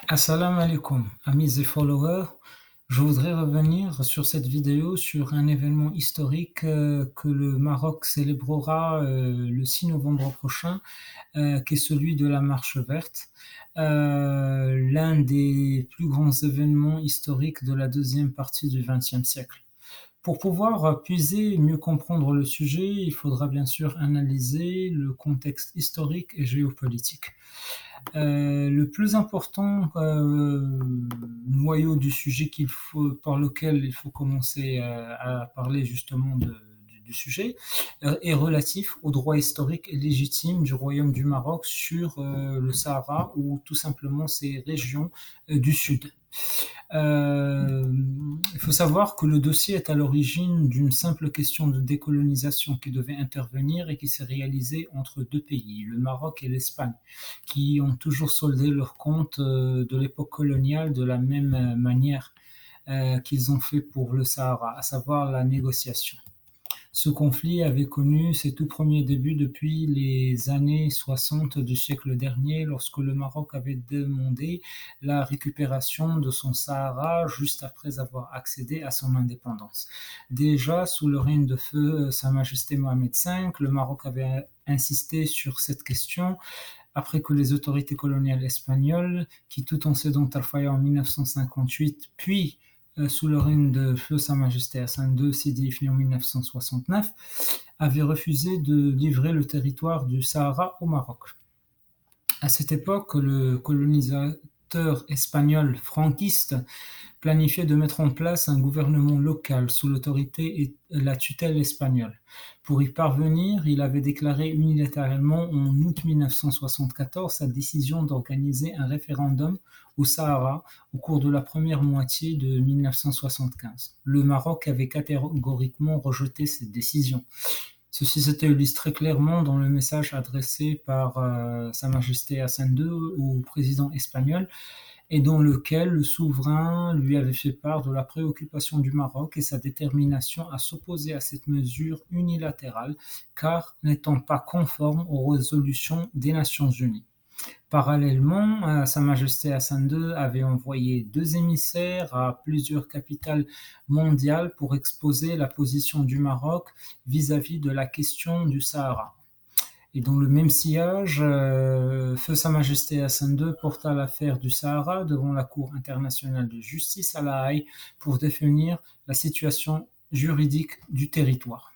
Assalamu alaikum, amis et followers. Je voudrais revenir sur cette vidéo sur un événement historique que le Maroc célébrera le 6 novembre prochain, qui est celui de la Marche verte, l'un des plus grands événements historiques de la deuxième partie du XXe siècle. Pour pouvoir puiser et mieux comprendre le sujet, il faudra bien sûr analyser le contexte historique et géopolitique. Le plus important noyau du sujet par lequel il faut commencer à parler justement du sujet est relatif au droit historique et légitime du Royaume du Maroc sur le Sahara ou tout simplement ses régions du sud. Euh, il faut savoir que le dossier est à l'origine d'une simple question de décolonisation qui devait intervenir et qui s'est réalisée entre deux pays, le Maroc et l'Espagne, qui ont toujours soldé leurs comptes de l'époque coloniale de la même manière qu'ils ont fait pour le Sahara, à savoir la négociation. Ce conflit avait connu ses tout premiers débuts depuis les années 60 du siècle dernier, lorsque le Maroc avait demandé la récupération de son Sahara juste après avoir accédé à son indépendance. Déjà, sous le règne de feu Sa Majesté Mohamed V, le Maroc avait insisté sur cette question après que les autorités coloniales espagnoles, qui tout en cédant Tarfaya en 1958, puis sous le règne de feu Sa Majesté Hassan II, Sidi Ifni en 1969, avaient refusé de livrer le territoire du Sahara au Maroc. À cette époque, le colonisateur espagnol franquiste planifiait de mettre en place un gouvernement local sous l'autorité et la tutelle espagnole. Pour y parvenir, il avait déclaré unilatéralement en août 1974 sa décision d'organiser un référendum au Sahara au cours de la première moitié de 1975. Le Maroc avait catégoriquement rejeté cette décision. Ceci s'était illustré clairement dans le message adressé par Sa Majesté Hassan II au président espagnol et dans lequel le souverain lui avait fait part de la préoccupation du Maroc et sa détermination à s'opposer à cette mesure unilatérale, car n'étant pas conforme aux résolutions des Nations Unies. Parallèlement, Sa Majesté Hassan II avait envoyé deux émissaires à plusieurs capitales mondiales pour exposer la position du Maroc vis-à-vis de la question du Sahara. Et dans le même sillage, feu Sa Majesté Hassan II porta l'affaire du Sahara devant la Cour internationale de justice à La Haye pour définir la situation juridique du territoire.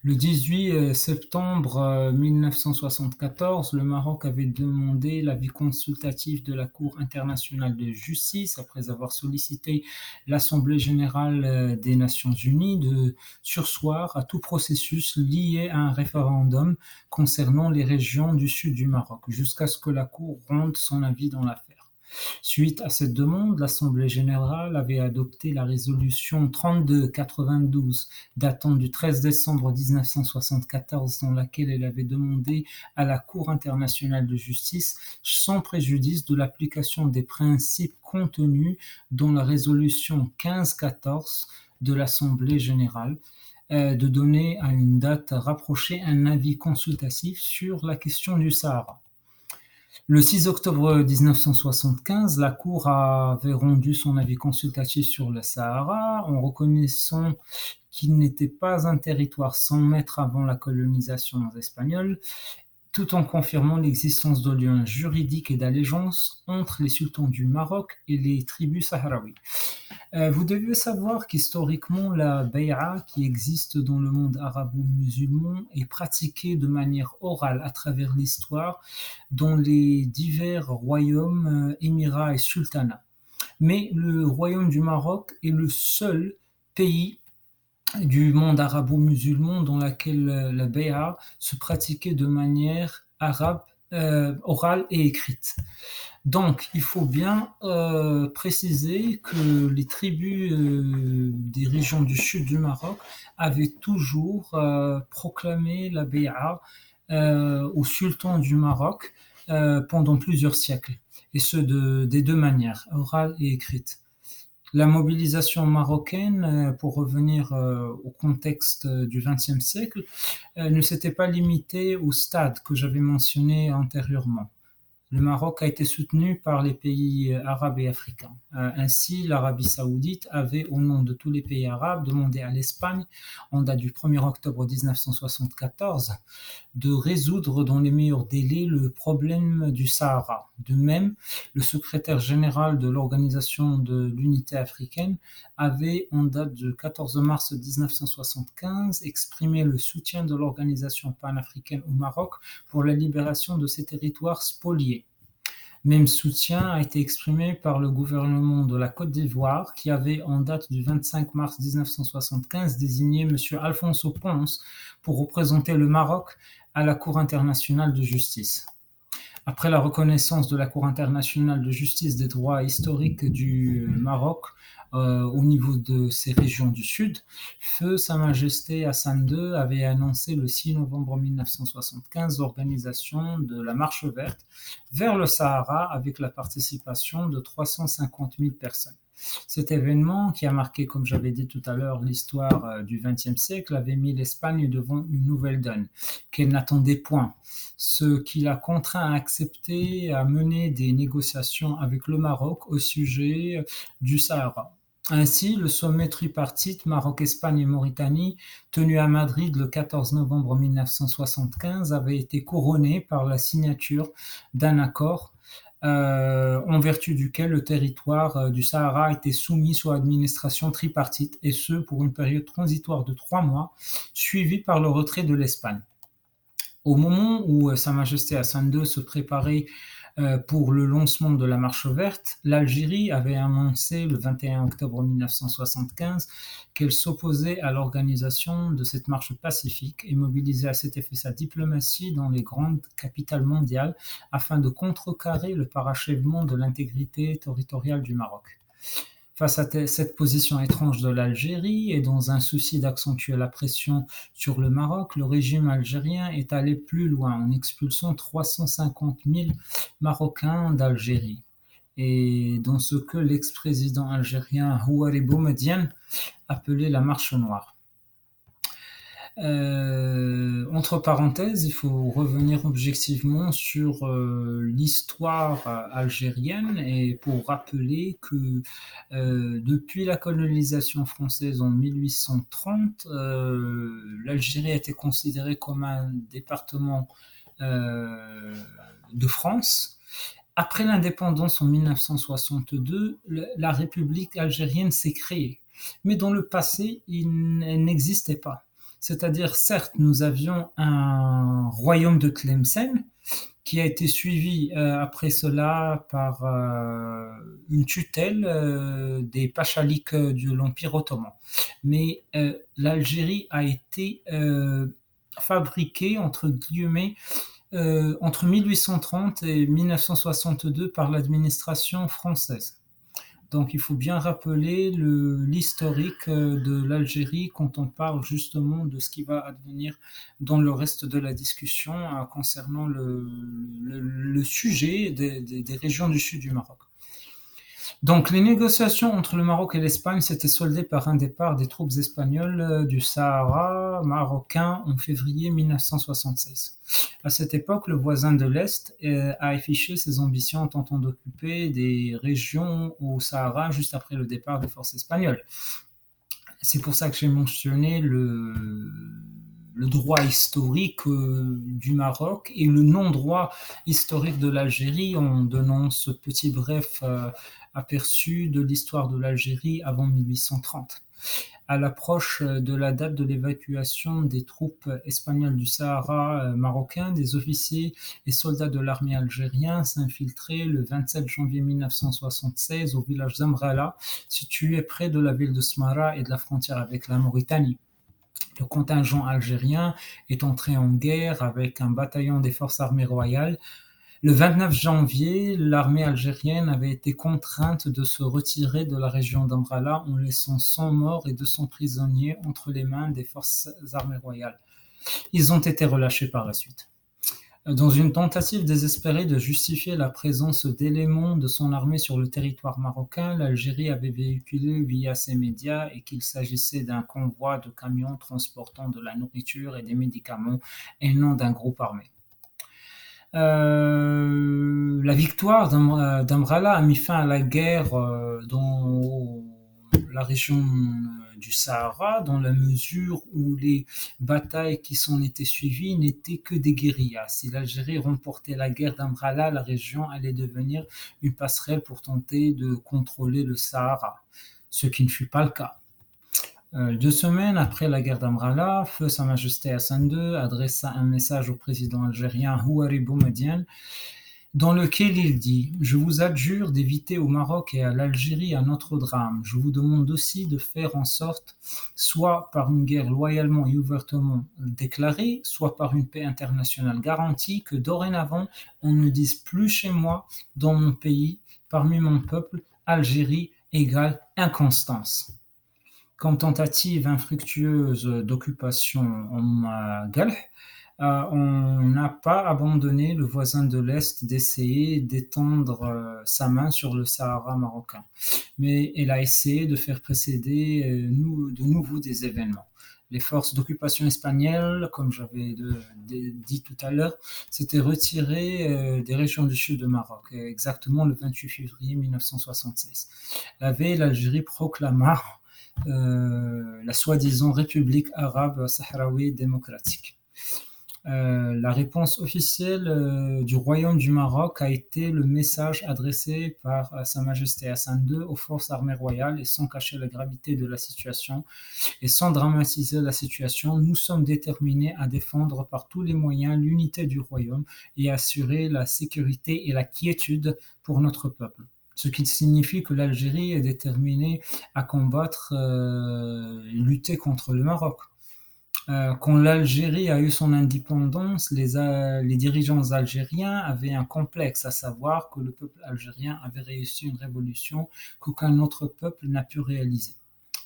Le 18 septembre 1974, le Maroc avait demandé l'avis consultatif de la Cour internationale de justice après avoir sollicité l'Assemblée générale des Nations unies de surseoir à tout processus lié à un référendum concernant les régions du sud du Maroc, jusqu'à ce que la Cour rende son avis dans l'affaire. Suite à cette demande, l'Assemblée générale avait adopté la résolution 3292 datant du 13 décembre 1974 dans laquelle elle avait demandé à la Cour internationale de justice, sans préjudice de l'application des principes contenus dans la résolution 1514 de l'Assemblée générale, de donner à une date rapprochée un avis consultatif sur la question du Sahara. Le 6 octobre 1975, la Cour avait rendu son avis consultatif sur le Sahara en reconnaissant qu'il n'était pas un territoire 100 mètres avant la colonisation espagnole, tout en confirmant l'existence de liens juridiques et d'allégeance entre les sultans du Maroc et les tribus sahraouis. Vous devez savoir qu'historiquement, la bay'a qui existe dans le monde arabo-musulman est pratiquée de manière orale à travers l'histoire dans les divers royaumes, émirats et sultanats. Mais le royaume du Maroc est le seul pays du monde arabo-musulman dans lequel la bay'a se pratiquait de manière arabe, orale et écrite. Donc, il faut bien préciser que les tribus des régions du sud du Maroc avaient toujours proclamé la bay'a au sultan du Maroc pendant plusieurs siècles, et ce des deux manières, orale et écrite. La mobilisation marocaine, pour revenir au contexte du XXe siècle, ne s'était pas limitée au stade que j'avais mentionné antérieurement. Le Maroc a été soutenu par les pays arabes et africains. Ainsi, l'Arabie saoudite avait, au nom de tous les pays arabes, demandé à l'Espagne, en date du 1er octobre 1974, de résoudre dans les meilleurs délais le problème du Sahara. De même, le secrétaire général de l'Organisation de l'Unité africaine avait, en date du 14 mars 1975, exprimé le soutien de l'organisation panafricaine au Maroc pour la libération de ces territoires spoliés. Même soutien a été exprimé par le gouvernement de la Côte d'Ivoire qui avait, en date du 25 mars 1975, désigné M. Alfonso Pons pour représenter le Maroc à la Cour internationale de justice. Après la reconnaissance de la Cour internationale de justice des droits historiques du Maroc au niveau de ces régions du Sud, Feu Sa Majesté Hassan II avait annoncé le 6 novembre 1975 l'organisation de la Marche verte vers le Sahara avec la participation de 350 000 personnes. Cet événement, qui a marqué, comme j'avais dit tout à l'heure, l'histoire du XXe siècle, avait mis l'Espagne devant une nouvelle donne qu'elle n'attendait point, ce qui l'a contraint à accepter à mener des négociations avec le Maroc au sujet du Sahara. Ainsi, le sommet tripartite Maroc, Espagne et Mauritanie, tenu à Madrid le 14 novembre 1975, avait été couronné par la signature d'un accord en vertu duquel le territoire du Sahara était soumis sous administration tripartite, et ce pour une période transitoire de 3 mois, suivie par le retrait de l'Espagne. Au moment où Sa Majesté Hassan II se préparait pour le lancement de la Marche verte, l'Algérie avait annoncé le 21 octobre 1975 qu'elle s'opposait à l'organisation de cette marche pacifique et mobilisait à cet effet sa diplomatie dans les grandes capitales mondiales afin de contrecarrer le parachèvement de l'intégrité territoriale du Maroc. Face à cette position étrange de l'Algérie et dans un souci d'accentuer la pression sur le Maroc, le régime algérien est allé plus loin en expulsant 350 000 Marocains d'Algérie. Et dans ce que l'ex-président algérien Houari Boumedienne appelait la marche noire. Entre parenthèses, il faut revenir objectivement sur l'histoire algérienne et pour rappeler que depuis la colonisation française en 1830, l'Algérie a été considérée comme un département de France. Après l'indépendance en 1962, la République algérienne s'est créée, mais dans le passé, elle n'existait pas. C'est-à-dire, certes, nous avions un royaume de Tlemcen qui a été suivi après cela par une tutelle des pachaliks de l'Empire ottoman. Mais l'Algérie a été fabriquée, entre guillemets, entre 1830 et 1962 par l'administration française. Donc il faut bien rappeler l'historique de l'Algérie quand on parle justement de ce qui va advenir dans le reste de la discussion concernant le sujet des régions du sud du Maroc. Donc les négociations entre le Maroc et l'Espagne s'étaient soldées par un départ des troupes espagnoles du Sahara marocain en février 1976. À cette époque, le voisin de l'Est a affiché ses ambitions en tentant d'occuper des régions au Sahara juste après le départ des forces espagnoles. C'est pour ça que j'ai mentionné le droit historique du Maroc et le non-droit historique de l'Algérie en donnant ce petit bref aperçu de l'histoire de l'Algérie avant 1830. À l'approche de la date de l'évacuation des troupes espagnoles du Sahara marocain, des officiers et soldats de l'armée algérienne s'infiltraient le 27 janvier 1976 au village Zamrala, situé près de la ville de Smara et de la frontière avec la Mauritanie. Le contingent algérien est entré en guerre avec un bataillon des forces armées royales. Le 29 janvier, l'armée algérienne avait été contrainte de se retirer de la région d'Amrala en laissant 100 morts et 200 prisonniers entre les mains des forces armées royales. Ils ont été relâchés par la suite. Dans une tentative désespérée de justifier la présence d'éléments de son armée sur le territoire marocain, l'Algérie avait véhiculé via ses médias et qu'il s'agissait d'un convoi de camions transportant de la nourriture et des médicaments et non d'un groupe armé. La victoire d'Amrallah a mis fin à la guerre dans la région du Sahara, dans la mesure où les batailles qui s'en étaient suivies n'étaient que des guérillas. Si l'Algérie remportait la guerre d'Amrallah, la région allait devenir une passerelle pour tenter de contrôler le Sahara, ce qui ne fut pas le cas. 2 semaines après la guerre d'Amrallah, Feu Sa Majesté Hassan II adressa un message au président algérien Houari Boumedienne dans lequel il dit « Je vous adjure d'éviter au Maroc et à l'Algérie un autre drame. Je vous demande aussi de faire en sorte, soit par une guerre loyalement et ouvertement déclarée, soit par une paix internationale garantie, que dorénavant on ne dise plus chez moi, dans mon pays, parmi mon peuple, Algérie égale inconstance. » Comme tentative infructueuse d'occupation en Galh, on n'a pas abandonné le voisin de l'Est d'essayer d'étendre sa main sur le Sahara marocain, mais elle a essayé de faire précéder de nouveau des événements. Les forces d'occupation espagnoles, comme j'avais dit tout à l'heure, s'étaient retirées des régions du sud du Maroc, exactement le 28 février 1976. La veille, l'Algérie proclama la soi-disant République arabe sahraoui démocratique. La réponse officielle du Royaume du Maroc a été le message adressé par Sa Majesté Hassan II aux forces armées royales, et sans cacher la gravité de la situation et sans dramatiser la situation, nous sommes déterminés à défendre par tous les moyens l'unité du Royaume et assurer la sécurité et la quiétude pour notre peuple. Ce qui signifie que l'Algérie est déterminée à combattre et lutter contre le Maroc. Quand l'Algérie a eu son indépendance, les dirigeants algériens avaient un complexe, à savoir que le peuple algérien avait réussi une révolution qu'aucun autre peuple n'a pu réaliser.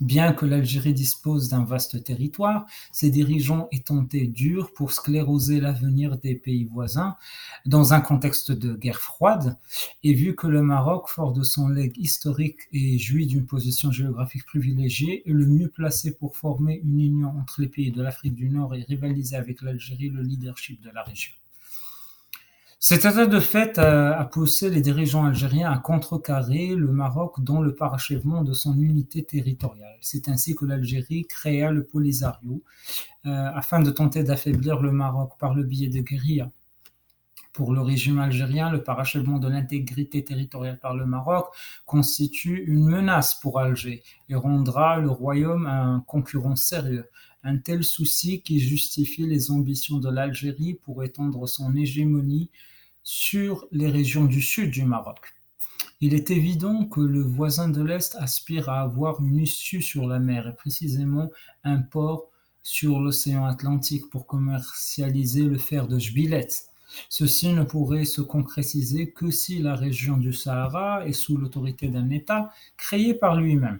Bien que l'Algérie dispose d'un vaste territoire, ses dirigeants aient tenté dur pour scléroser l'avenir des pays voisins dans un contexte de guerre froide, et vu que le Maroc, fort de son legs historique et jouit d'une position géographique privilégiée, est le mieux placé pour former une union entre les pays de l'Afrique du Nord et rivaliser avec l'Algérie le leadership de la région. Cet état de fait a poussé les dirigeants algériens à contrecarrer le Maroc dans le parachèvement de son unité territoriale. C'est ainsi que l'Algérie créa le Polisario afin de tenter d'affaiblir le Maroc par le biais de guérillas. Pour le régime algérien, le parachèvement de l'intégrité territoriale par le Maroc constitue une menace pour Alger et rendra le royaume un concurrent sérieux. Un tel souci qui justifie les ambitions de l'Algérie pour étendre son hégémonie sur les régions du sud du Maroc. Il est évident que le voisin de l'Est aspire à avoir une issue sur la mer, et précisément un port sur l'océan Atlantique pour commercialiser le fer de Jbileth. Ceci ne pourrait se concrétiser que si la région du Sahara est sous l'autorité d'un État créé par lui-même.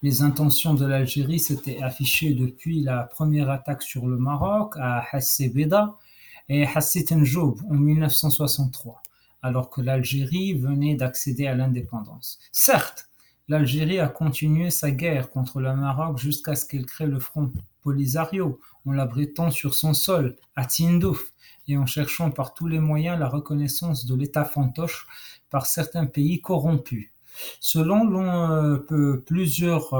Les intentions de l'Algérie s'étaient affichées depuis la première attaque sur le Maroc à Hassébéda et Hassit N'Joub en 1963, alors que l'Algérie venait d'accéder à l'indépendance. Certes, l'Algérie a continué sa guerre contre le Maroc jusqu'à ce qu'elle crée le Front Polisario, en l'abritant sur son sol, à Tindouf, et en cherchant par tous les moyens la reconnaissance de l'État fantoche par certains pays corrompus. Selon plusieurs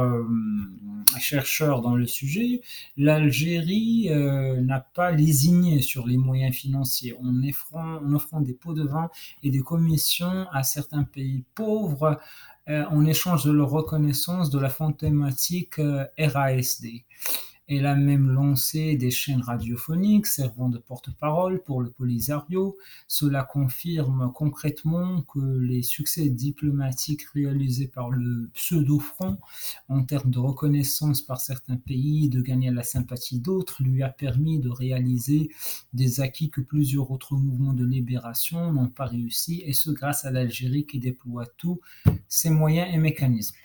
chercheurs dans le sujet, l'Algérie n'a pas lésiné sur les moyens financiers en offrant des pots de vin et des commissions à certains pays pauvres en échange de leur reconnaissance de la fantomatique RASD. Elle a même lancé des chaînes radiophoniques servant de porte-parole pour le Polisario. Cela confirme concrètement que les succès diplomatiques réalisés par le pseudo-front en termes de reconnaissance par certains pays, de gagner la sympathie d'autres, lui a permis de réaliser des acquis que plusieurs autres mouvements de libération n'ont pas réussi, et ce grâce à l'Algérie qui déploie tous ses moyens et mécanismes.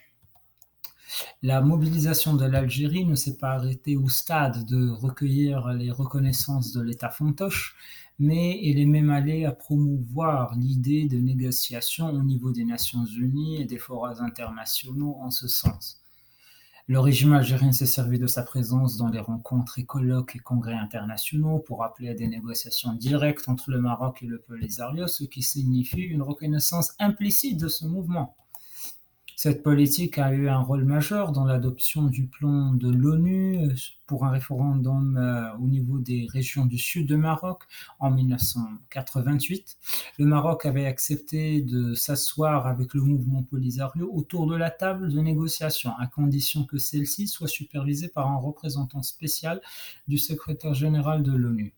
La mobilisation de l'Algérie ne s'est pas arrêtée au stade de recueillir les reconnaissances de l'État fantoche, mais elle est même allée à promouvoir l'idée de négociation au niveau des Nations Unies et des forats internationaux en ce sens. Le régime algérien s'est servi de sa présence dans les rencontres et colloques et congrès internationaux pour appeler à des négociations directes entre le Maroc et le Polisario, ce qui signifie une reconnaissance implicite de ce mouvement. Cette politique a eu un rôle majeur dans l'adoption du plan de l'ONU pour un référendum au niveau des régions du sud du Maroc en 1988. Le Maroc avait accepté de s'asseoir avec le mouvement Polisario autour de la table de négociation, à condition que celle-ci soit supervisée par un représentant spécial du secrétaire général de l'ONU.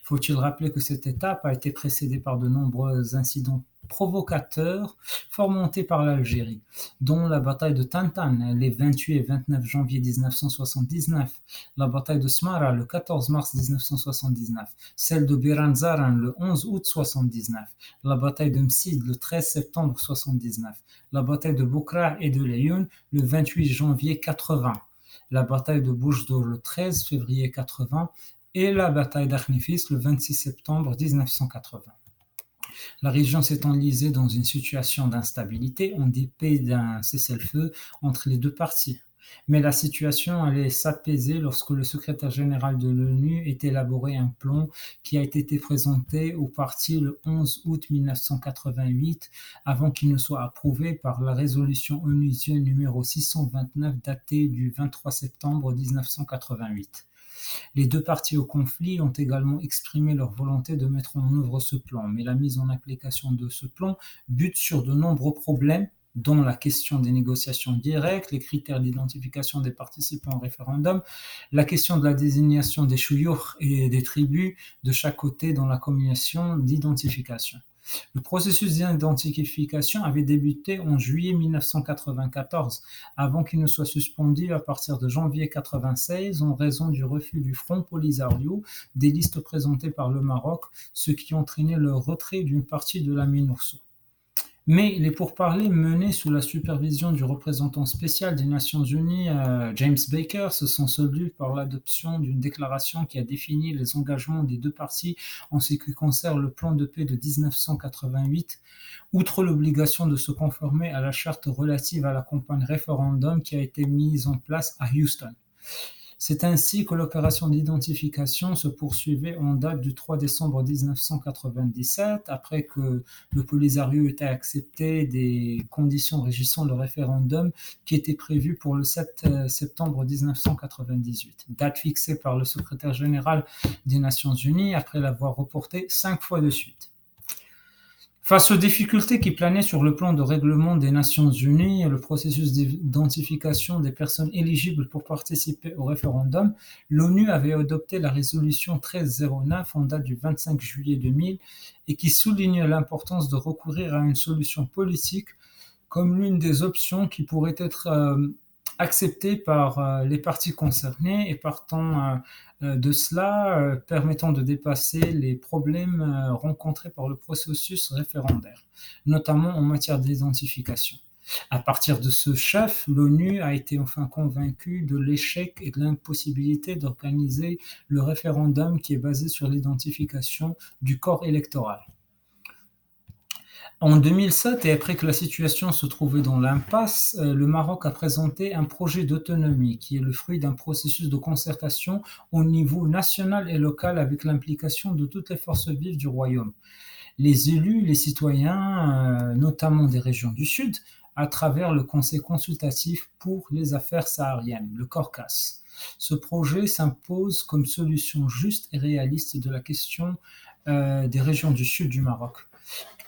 Faut-il rappeler que cette étape a été précédée par de nombreux incidents provocateurs fomentés par l'Algérie, dont la bataille de Tantan les 28 et 29 janvier 1979, la bataille de Smara le 14 mars 1979, celle de Biran Zaran le 11 août 1979, la bataille de Msid le 13 septembre 1979, la bataille de Boukra et de Laayoune le 28 janvier 1980, la bataille de Boujdour le 13 février 1980 et la bataille d'Arnifis le 26 septembre 1980. La région s'est enlisée dans une situation d'instabilité en dépit d'un cessez-le-feu entre les deux parties. Mais la situation allait s'apaiser lorsque le secrétaire général de l'ONU ait élaboré un plan qui a été présenté aux parties le 11 août 1988 avant qu'il ne soit approuvé par la résolution onusienne numéro 629 datée du 23 septembre 1988. Les deux parties au conflit ont également exprimé leur volonté de mettre en œuvre ce plan, mais la mise en application de ce plan bute sur de nombreux problèmes, dont la question des négociations directes, les critères d'identification des participants au référendum, la question de la désignation des chouyours et des tribus de chaque côté dans la commission d'identification. Le processus d'identification avait débuté en juillet 1994, avant qu'il ne soit suspendu à partir de janvier 1996 en raison du refus du Front Polisario des listes présentées par le Maroc, ce qui entraînait le retrait d'une partie de la MINURSO. Mais les pourparlers menés sous la supervision du représentant spécial des Nations Unies, James Baker, se sont soldés par l'adoption d'une déclaration qui a défini les engagements des deux parties en ce qui concerne le plan de paix de 1988, outre l'obligation de se conformer à la charte relative à la campagne référendum qui a été mise en place à Houston. C'est ainsi que l'opération d'identification se poursuivait en date du 3 décembre 1997, après que le Polisario ait accepté des conditions régissant le référendum qui était prévu pour le 7 septembre 1998, date fixée par le secrétaire général des Nations Unies après l'avoir reportée 5 fois de suite. Face aux difficultés qui planaient sur le plan de règlement des Nations Unies et le processus d'identification des personnes éligibles pour participer au référendum, l'ONU avait adopté la résolution 1309 en date du 25 juillet 2000 et qui souligne l'importance de recourir à une solution politique comme l'une des options qui pourrait être acceptée par les parties concernées et partant de cela permettant de dépasser les problèmes rencontrés par le processus référendaire, notamment en matière d'identification. À partir de ce chef, l'ONU a été enfin convaincue de l'échec et de l'impossibilité d'organiser le référendum qui est basé sur l'identification du corps électoral. En 2007, et après que la situation se trouvait dans l'impasse, le Maroc a présenté un projet d'autonomie qui est le fruit d'un processus de concertation au niveau national et local avec l'implication de toutes les forces vives du royaume. Les élus, les citoyens, notamment des régions du Sud, à travers le Conseil consultatif pour les affaires sahariennes, le CORCAS. Ce projet s'impose comme solution juste et réaliste de la question des régions du Sud du Maroc,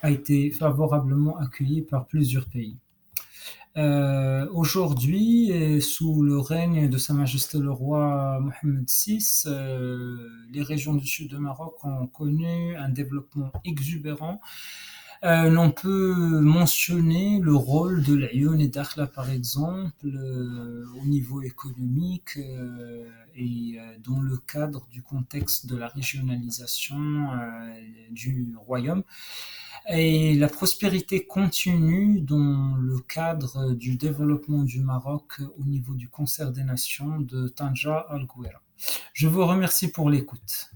a été favorablement accueilli par plusieurs pays. Aujourd'hui, sous le règne de Sa Majesté le roi Mohammed VI, les régions du sud du Maroc ont connu un développement exubérant. On peut mentionner le rôle de Laayoune et Dakhla par exemple au niveau économique et dans le cadre du contexte de la régionalisation du royaume. Et la prospérité continue dans le cadre du développement du Maroc au niveau du concert des nations de Tanja Al Ghouera. Je vous remercie pour l'écoute.